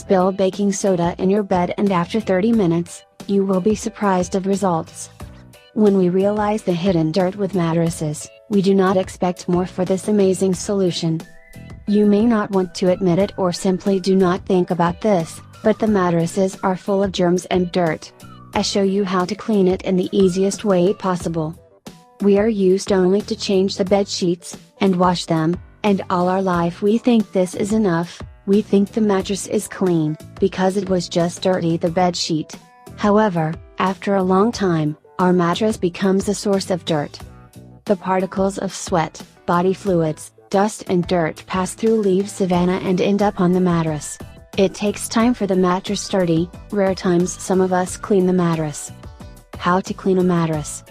spill baking soda in your bed, and after 30 minutes, you will be surprised of results. When we realize the hidden dirt with mattresses, we do not expect more for this amazing solution. You may not want to admit it or simply do not think about this, but the mattresses are full of germs and dirt. I show you how to clean it in the easiest way possible. We are used only to change the bed sheets, and wash them, and all our life we think this is enough. We think the mattress is clean, because it was just dirty the bed sheet. However, after a long time, our mattress becomes a source of dirt. The particles of sweat, body fluids, dust and dirt pass through leave savanna and end up on the mattress. It takes time for the mattress sturdy, rare times some of us clean the mattress. How to clean a mattress.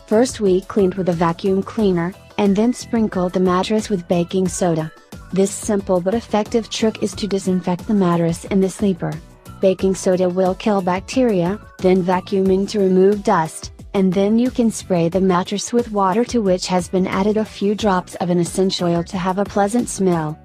First we cleaned with a vacuum cleaner, and then sprinkled the mattress with baking soda. This simple but effective trick is to disinfect the mattress in the sleeper. Baking soda will kill bacteria, then vacuuming to remove dust, and then you can spray the mattress with water to which has been added a few drops of an essential oil to have a pleasant smell.